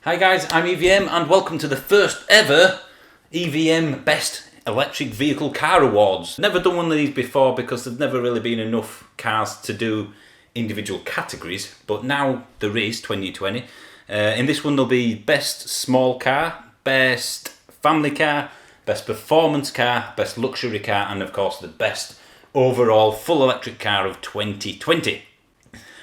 Hi guys, I'm EVM and welcome to the first ever EVM Best Electric Vehicle Car Awards. Never done one of these before because there's never really been enough cars to do individual categories, but now there is 2020. In this one there'll be Best Small Car, Best Family Car, Best Performance Car, Best Luxury Car, and of course the Best Overall Full Electric Car of 2020.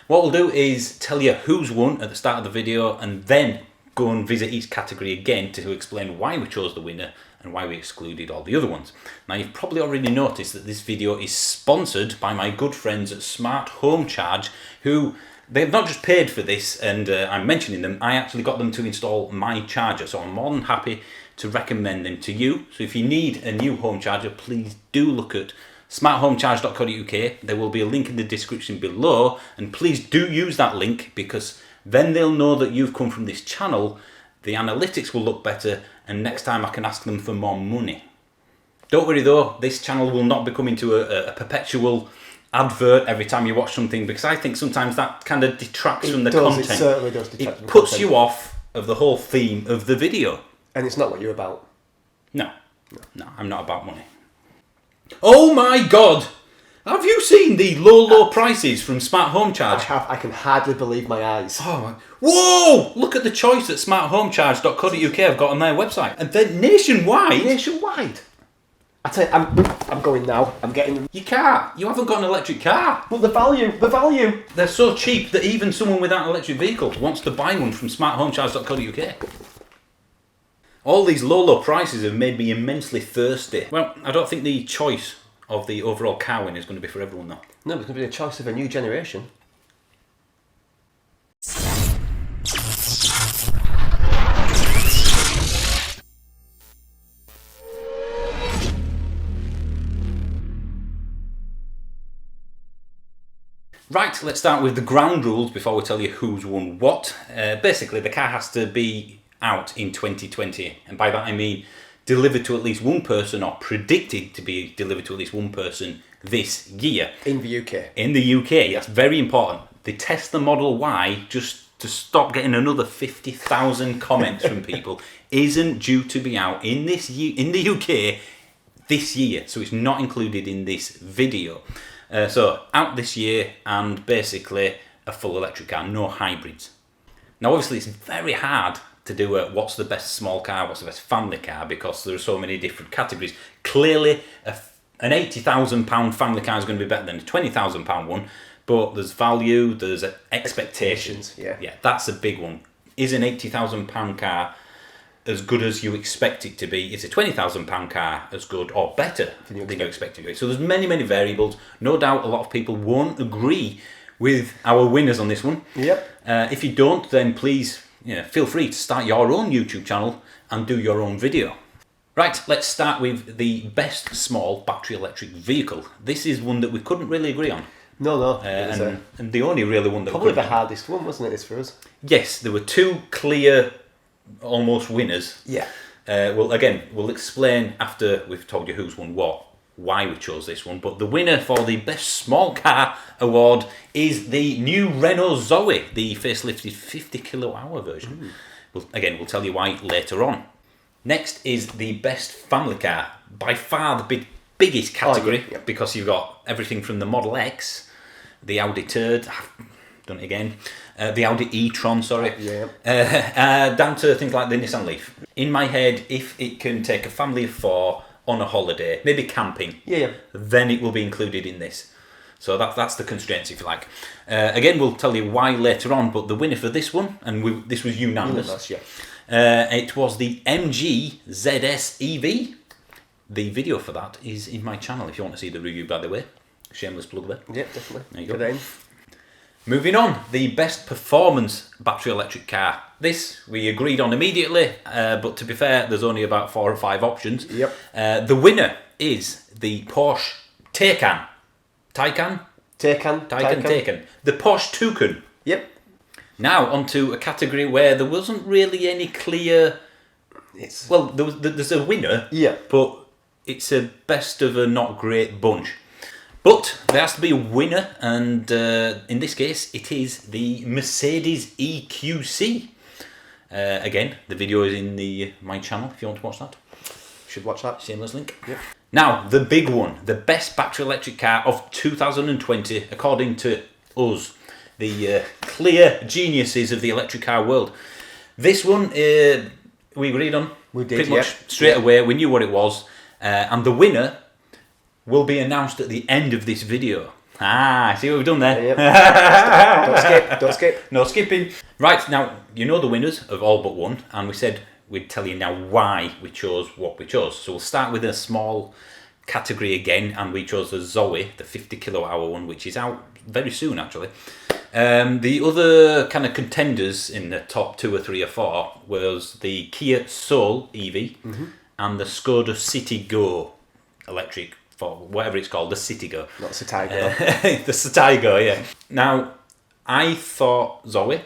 What we'll do is tell you who's won at the start of the video and then go and visit each category again to explain why we chose the winner and why we excluded all the other ones. Now you've probably already noticed that this video is sponsored by my good friends at Smart Home Charge, who they've not just paid for this and I'm mentioning them, I actually got them to install my charger, so I'm more than happy to recommend them to you. So if you need a new home charger, please do look at smarthomecharge.co.uk. There will be a link in the description below, and please do use that link because then they'll know that you've come from this channel, the analytics will look better, and next time I can ask them for more money. Don't worry though, this channel will not become into a perpetual advert every time you watch something, because I think sometimes that kind of detracts from the content. It certainly does detract from the content. It puts you off of the whole theme of the video. And it's not what you're about. No, I'm not about money. Oh my god! Have you seen the low prices from Smart Home Charge? I have. I can hardly believe my eyes. Oh, whoa! Look at the choice that smarthomecharge.co.uk have got on their website. And they're nationwide. Nationwide? I tell you, I'm going now. I'm getting them. You can't. You haven't got an electric car. But the value. They're so cheap that even someone without an electric vehicle wants to buy one from smarthomecharge.co.uk. All these low prices have made me immensely thirsty. Well, I don't think the choice of the overall car win is going to be for everyone though. No, it's going to be a choice of a new generation. Right, let's start with the ground rules before we tell you who's won what. Basically, the car has to be out in 2020, and by that I mean delivered to at least one person or predicted to be delivered to at least one person this year. In the UK. In the UK, that's very important. The Tesla Model Y, just to stop getting another 50,000 comments from people, isn't due to be out in this in the UK this year, so it's not included in this video. So out this year, and basically a full electric car, no hybrids. Now obviously it's very hard to do what's the best small car, what's the best family car, because there are so many different categories. Clearly an £80,000 family car is going to be better than a £20,000 one, but there's value, there's expectations. Yeah, that's a big one. Is an £80,000 car as good as you expect it to be? Is a £20,000 car as good or better than you expect it to be? So there's many variables. No doubt a lot of people won't agree with our winners on this one. Yep. If you don't, then please feel free to start your own YouTube channel and do your own video. Right, let's start with the best small battery electric vehicle. This is one that we couldn't really agree on. No. And the only really one that probably the hardest one, wasn't it, this for us? Yes, there were two clear almost winners. Yeah. Well, again, we'll explain after we've told you who's won what, why we chose this one, but the winner for the Best Small Car Award is the new Renault Zoe, the facelifted 50 kWh version. We'll tell you why later on. Next is the Best Family Car, by far the biggest category, because you've got everything from the Model X, the Audi Turd, done it again, the Audi e-tron, down to things like the Nissan Leaf. In my head, if it can take a family of four on a holiday, maybe camping, then it will be included in this. So that's the constraints, if you like. Again, we'll tell you why later on, but the winner for this one, and this was unanimous, it was the MG ZS EV. The video for that is in my channel, if you want to see the review, by the way. Shameless plug there. Yep, definitely. There you go. Moving on, the best performance battery electric car. This we agreed on immediately, but to be fair, there's only about 4 or 5 options. Yep. The winner is the Porsche Taycan. Taycan. The Porsche Taycan. Yep. Now onto a category where there wasn't really any clear. There's a winner. Yeah. But it's a best of a not great bunch. But there has to be a winner, and in this case, it is the Mercedes EQC. Again, the video is in my channel if you want to watch that. Should watch that. Shameless link. Yep. Now, the big one, the best battery electric car of 2020, according to us, the clear geniuses of the electric car world. This one, we agreed on. We did, pretty much straight away. We knew what it was, and the winner will be announced at the end of this video. See what we've done there? Yep. Don't skip. No skipping. Right, now, you know the winners of all but one, and we said we'd tell you now why we chose what we chose. So we'll start with a small category again, and we chose the Zoe, the 50 kilowatt hour one, which is out very soon actually. The other kind of contenders in the top 2 or 3 or 4 was the Kia Soul EV and the Skoda Citigo electric, for whatever it's called, the Citigo. Not Citigo. The Citigo, yeah. Now, I thought Zoe.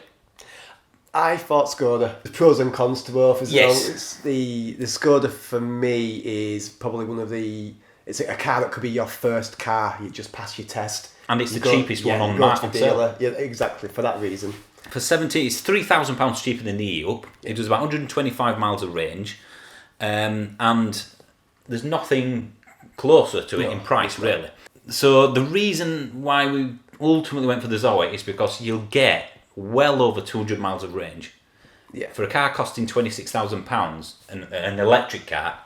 I thought Skoda. There's pros and cons to both as well. Yes. It's the Skoda for me is probably one of the. It's a car that could be your first car. You just pass your test. And it's the cheapest one on you go that. to the dealer. Yeah, exactly, for that reason. For 70, it's £3,000 cheaper than the E-Up. It does about 125 miles of range. And there's nothing closer to it in price, really. So the reason why we ultimately went for the Zoe is because you'll get well over 200 miles of range. Yeah. For a car costing £26,000, an electric car,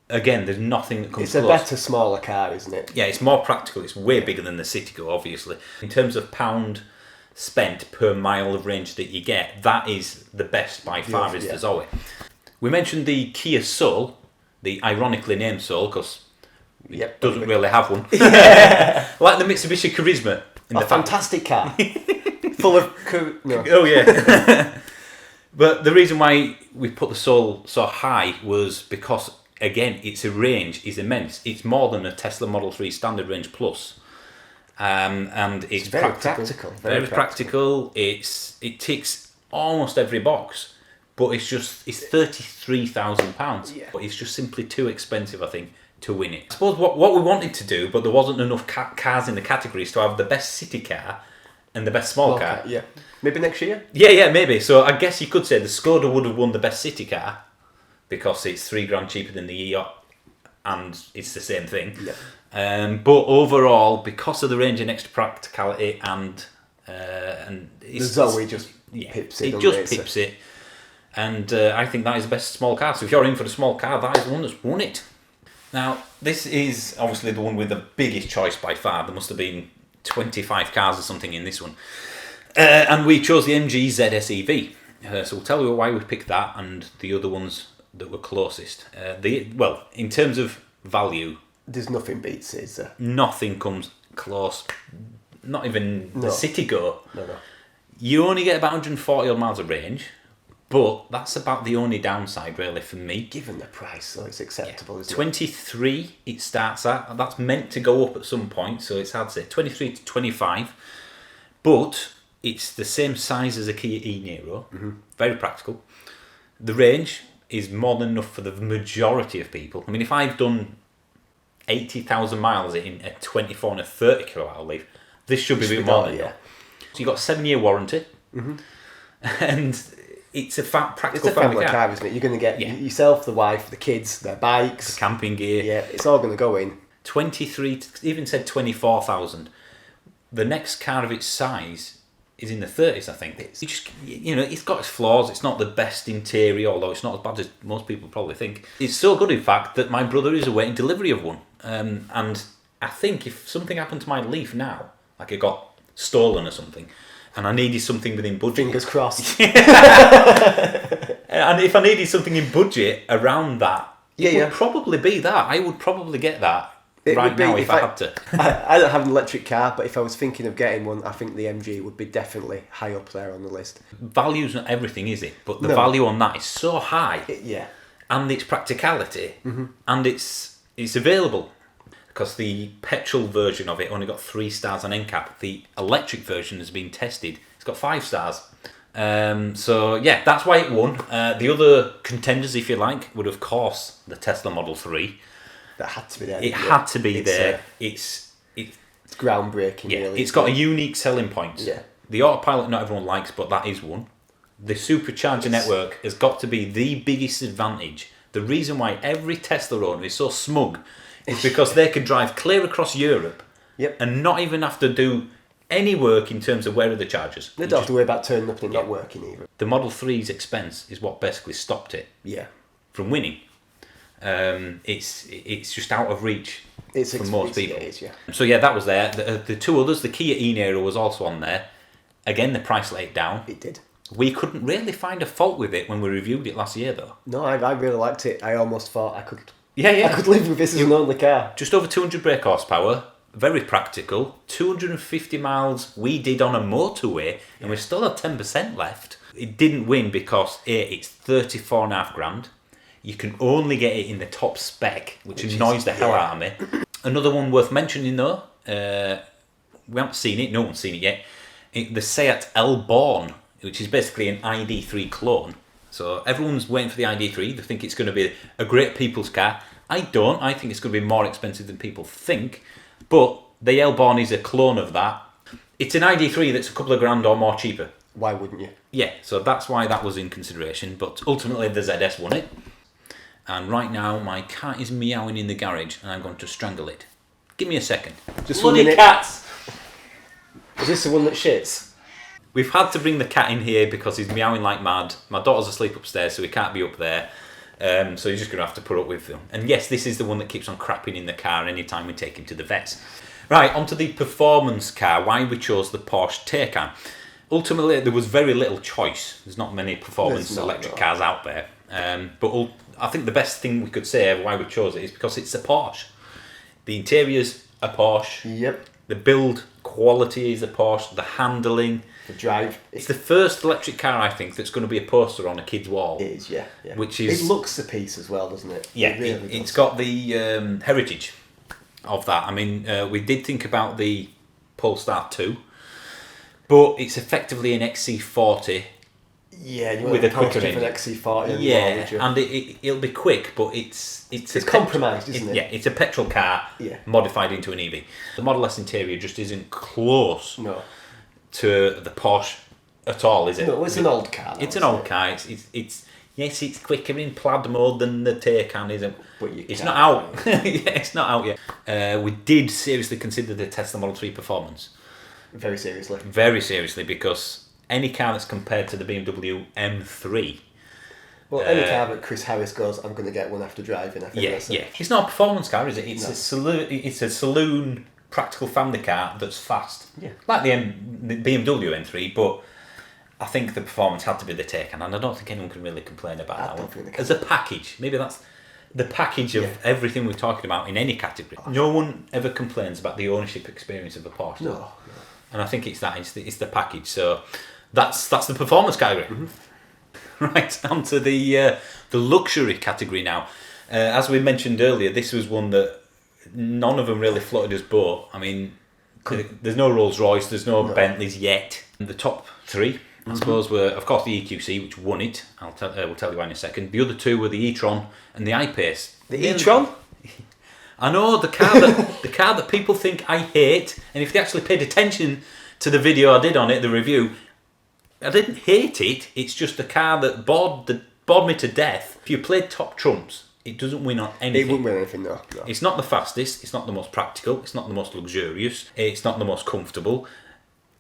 again, there's nothing that comes close. It's a better, smaller car, isn't it? Yeah, it's more practical. It's way bigger than the Citigo, obviously. In terms of pound spent per mile of range that you get, that is the best by far, is the Zoe. We mentioned the Kia Soul, the ironically named Soul, because it doesn't really have one. Like the Mitsubishi Charisma. A fantastic car. Full of... No. Oh, yeah. But the reason why we put the Soul so high was because, again, its range is immense. It's more than a Tesla Model 3 standard range plus. And it's very practical. Very practical. It ticks almost every box, but it's £33,000. Yeah. But it's just simply too expensive, I think, to win it. I suppose what we wanted to do, but there wasn't enough cars in the categories to have the best city car and the best small car. Yeah. Maybe next year? Yeah, maybe. So I guess you could say the Skoda would have won the best city car because it's £3,000 cheaper than the E-Up and it's the same thing. Yeah. But overall, because of the range and extra practicality and the Zoe just pips it. It just pips it. And I think that is the best small car. So if you're in for the small car, that is the one that's won it. Now, this is obviously the one with the biggest choice by far. There must have been 25 cars or something in this one. And we chose the MG ZS EV. So we'll tell you why we picked that and the other ones that were closest. In terms of value, there's nothing beats it, is there? Nothing comes close. Not even the Citigo. No. You only get about 140 odd miles of range, but that's about the only downside, really, for me. Given the price, so it's acceptable, isn't it? 23 it starts at. That's meant to go up at some point, so it's hard to say. 23 to 25. But it's the same size as a Kia e-Niro. Very practical. The range is more than enough for the majority of people. I mean, if I've done 80,000 miles in a 24 and a 30 kilowatt hour leaf, this should be a bit more than that. So you've got a 7-year warranty. And it's a practical family car, isn't it? You're going to get yourself, the wife, the kids, their bikes, the camping gear. Yeah, it's all going to go in. 23, even said 24,000. The next car of its size is in the 30s, I think. It's got its flaws. It's not the best interior, although it's not as bad as most people probably think. It's so good, in fact, that my brother is awaiting delivery of one. And I think if something happened to my Leaf now, like it got stolen or something, and I needed something within budget. Fingers crossed. And if I needed something in budget around that, it would probably be that. I would probably get that now if I had to. I don't have an electric car, but if I was thinking of getting one, I think the MG would be definitely high up there on the list. Value's not everything, is it? But the value on that is so high. And its practicality, and it's available. Because the petrol version of it only got 3 stars on NCAP. The electric version has been tested. It's got 5 stars. That's why it won. The other contenders, if you like, would of course the Tesla Model 3. That had to be there. It had to be there. It's groundbreaking. Yeah, really. it's got a unique selling point. Yeah. The autopilot not everyone likes, but that is one. the supercharger network has got to be the biggest advantage. The reason why every Tesla owner is so smug is because they can drive clear across Europe and not even have to do any work in terms of where are the chargers. They don't have to worry about turning up and not working either. The Model 3's expense is what basically stopped it from winning. It's just out of reach for most people. So that was there. The two others, the Kia e-Niro was also on there. Again, the price laid down. It did. We couldn't really find a fault with it when we reviewed it last year, though. No, I really liked it. I almost thought I could. I could live with this as an only car. Just over 200 brake horsepower. Very practical. 250 miles we did on a motorway, and we still had 10% left. It didn't win because it's 34.5 grand. You can only get it in the top spec, which annoys the hell out of me. Another one worth mentioning though, we haven't seen it, no one's seen it yet. The Seat Elborn, which is basically an ID3 clone. So everyone's waiting for the ID3. They think it's going to be a great people's car. I don't. I think it's going to be more expensive than people think. But the Elborn is a clone of that. It's an ID3 that's a couple of grand or more cheaper. Why wouldn't you? Yeah, so that's why that was in consideration. But ultimately the ZS won it. And right now my cat is meowing in the garage and I'm going to strangle it. Give me a second. Just bloody cats! Is this the one that shits? We've had to bring the cat in here because he's meowing like mad. My daughter's asleep upstairs, so he can't be up there. So he's just going to have to put up with them. And yes, this is the one that keeps on crapping in the car anytime we take him to the vets. Right, onto the performance car. Why we chose the Porsche Taycan. Ultimately, there was very little choice. There's not many performance electric cars out there. But I think the best thing we could say why we chose it is because it's a Porsche. The interior's a Porsche. Yep. The build quality is a Porsche. The handling. The drive. It's the first electric car, I think, that's going to be a poster on a kid's wall. It is, yeah. Which is, it looks the piece as well, doesn't it? Yeah, it's got the heritage of that. I mean, we did think about the Polestar 2, but it's effectively an XC40. Yeah, you with a quicker engine. An XC40. And it'll be quick, but it's compromised, isn't it? Yeah, it's a petrol car modified into an EV. The Model S interior just isn't close. No. To the Porsche at all, is it? No, it's an old car. It's an old car. It's yes, it's quicker in plaid mode than the Taycan, isn't? But it's not out. It's not out yet. We did seriously consider the Tesla Model 3 performance. Very seriously. Very seriously, because any car that's compared to the BMW M3. Well, any car that Chris Harris goes, I'm going to get one after driving. I think It's not a performance car, is it? It's a saloon. Practical family car that's fast, like the BMW M3, but I think the performance had to be the Taycan, and I don't think anyone can really complain about that one. As a package, maybe that's the package of everything we're talking about in any category. No one ever complains about the ownership experience of a Porsche. No. And I think it's the package. So that's the performance category. Mm-hmm. Right, onto the luxury category now. As we mentioned earlier, this was one that none of them really floated his boat. I mean, there's no Rolls Royce, there's no Bentleys yet. The top three, I suppose, were of course the EQC, which won it. We'll tell you why in a second. The other two were the e-tron and the I-Pace. The e-tron? I know, the car that people think I hate, and if they actually paid attention to the video I did on it, the review, I didn't hate it. It's just the car that bored me to death. If you played top trumps, it doesn't win on anything. It wouldn't win anything, no. It's not the fastest, it's not the most practical, it's not the most luxurious, it's not the most comfortable.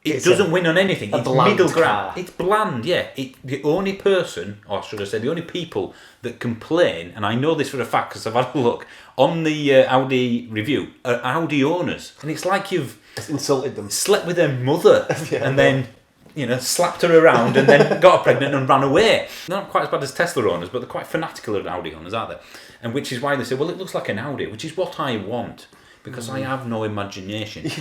It doesn't win on anything. It's middle ground. It's bland, yeah. The only person, or should I say, the only people that complain, and I know this for a fact because I've had a look, on the Audi review, are Audi owners. And it's like you've insulted them. Slept with their mother and then slapped her around and then got her pregnant and ran away. They're not quite as bad as Tesla owners, but they're quite fanatical of Audi owners, aren't they? And which is why they say, well, it looks like an Audi, which is what I want, because I have no imagination.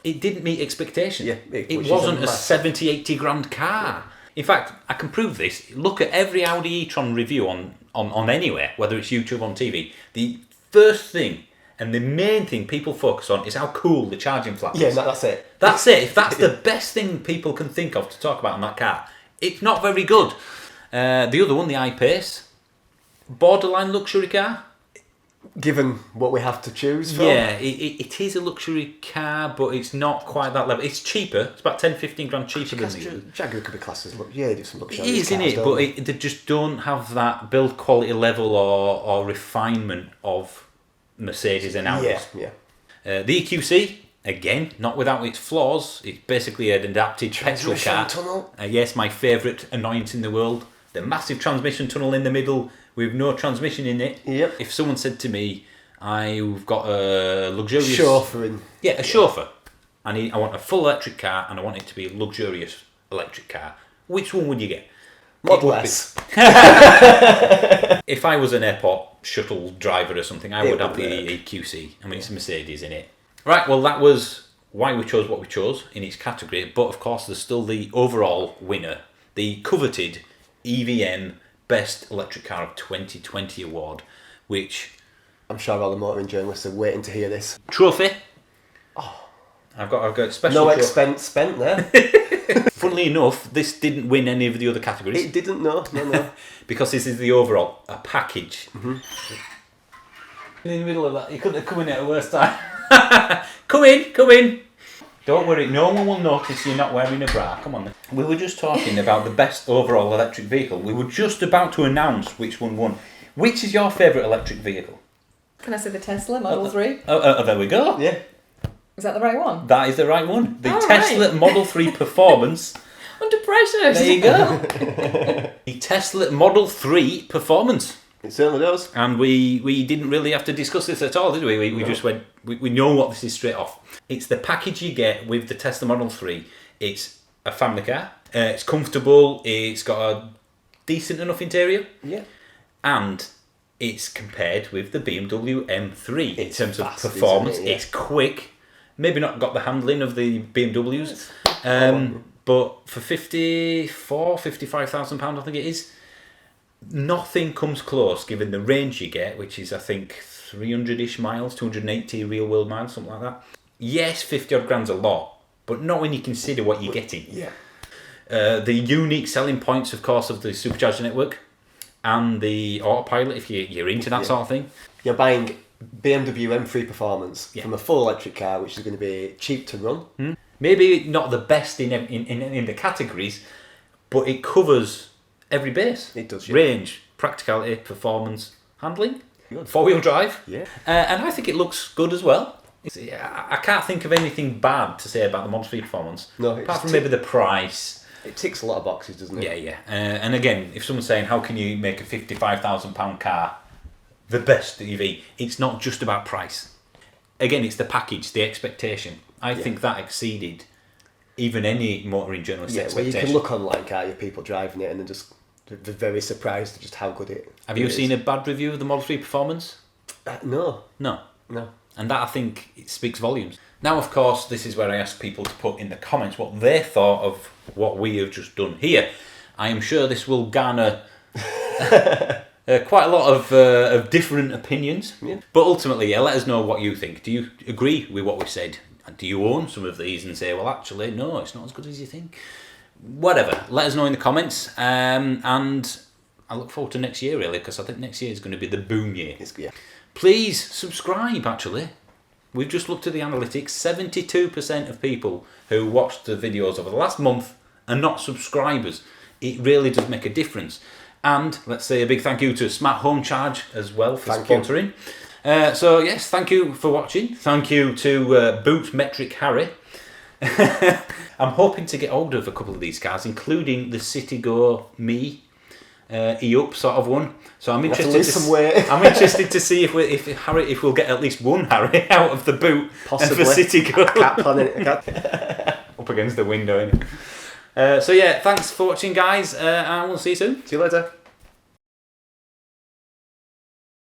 It didn't meet expectation. It wasn't a 70, 80 grand car. In fact, I can prove this. Look at every Audi e-tron review on anywhere, whether it's YouTube or on TV. The first thing and the main thing people focus on is how cool the charging flap is. Yeah, that's it. That's it. If that's the best thing people can think of to talk about on that car, it's not very good. The other one, the I-Pace, borderline luxury car. given what we have to choose from. Yeah, it is a luxury car, but it's not quite that level. It's cheaper. It's about 10-15 grand cheaper than these. Jaguar could be classed as luxury. Yeah, they do some luxury. It is, isn't it? But they just don't have that build quality level or refinement of Mercedes and Audi. Yeah. The EQC, again, not without its flaws. It's basically an adapted petrol car. Tunnel. Yes, my favourite annoyance in the world. The massive transmission tunnel in the middle with no transmission in it. Yep. If someone said to me, I've got a luxurious... Chauffeuring. Yeah, a chauffeur. I want a full electric car and I want it to be a luxurious electric car. Which one would you get? Model S. If I was an airport shuttle driver or something, I would have the EQC. I mean, it's a Mercedes in it. Right, well, that was why we chose what we chose in its category. But, of course, there's still the overall winner, the coveted EVM Best Electric Car of 2020 award, which... I'm sure all the motoring journalists are waiting to hear this. Trophy. Oh. I've got special... No expense spent there. Funnily enough, this didn't win any of the other categories. It didn't, no. Because this is the overall, a package. Mm-hmm. In the middle of that, you couldn't have come in at a worse time. Come in. Don't worry, no one will notice you're not wearing a bra. Come on then. We were just talking about the best overall electric vehicle. We were just about to announce which one won. Which is your favourite electric vehicle? Can I say the Tesla Model 3? Oh, there we go. Yeah. Is that the right one? That is the right one. The All Tesla right. Model 3 Performance. Under pressure. There you go. The Tesla Model 3 Performance. It certainly does. And we didn't really have to discuss this at all, did we? We just went, we know what this is straight off. It's the package you get with the Tesla Model 3. It's a family car. It's comfortable. It's got a decent enough interior. Yeah. And it's compared with the BMW M3 in terms of fast, performance. isn't it? Yeah. It's quick. Maybe not got the handling of the BMWs. But for £55,000, I think it is, nothing comes close given the range you get, which is, I think, 300-ish miles, 280 real world miles, something like that. Yes, 50 odd grand's a lot, but not when you consider what you're getting. Yeah. The unique selling points, of course, of the supercharger network and the autopilot, if you're into that sort of thing. You're buying BMW M3 Performance from a full electric car, which is going to be cheap to run. Maybe not the best in the categories, but it covers every base. It does, yeah. Range, practicality, performance, handling, four-wheel drive. Yeah. And I think it looks good as well. I can't think of anything bad to say about the Model 3 Performance. No, apart from maybe the price. It ticks a lot of boxes, doesn't it? Yeah. And again, if someone's saying, how can you make a £55,000 car the best EV? It's not just about price. Again, it's the package, the expectation. I think that exceeded even any motoring journalist's expectation. Well, you can look online, can't you? People driving it and they're very surprised at just how good it is. Have you seen a bad review of the Model 3 Performance? No. No. No. And that, I think, it speaks volumes. Now, of course, this is where I ask people to put in the comments what they thought of what we have just done here. I am sure this will garner quite a lot of different opinions. Yeah. But ultimately, let us know what you think. Do you agree with what we said? Do you own some of these and say, well, actually, no, it's not as good as you think? Whatever. Let us know in the comments. And I look forward to next year, really, because I think next year is going to be the boom year. Yeah. Please subscribe, actually. We've just looked at the analytics. 72% of people who watched the videos over the last month are not subscribers. It really does make a difference. And let's say a big thank you to Smart Home Charge as well for sponsoring. So yes, thank you for watching. Thank you to Boot Metric Harry. I'm hoping to get hold of a couple of these cars, including the Citigo Me E-Up sort of one. So I'm interested. I'm interested to see if we'll get at least one Harry out of the boot. Possibly. For Citigo. I can't plan it. Up against the window. So yeah, thanks for watching, guys, and we'll see you soon. See you later.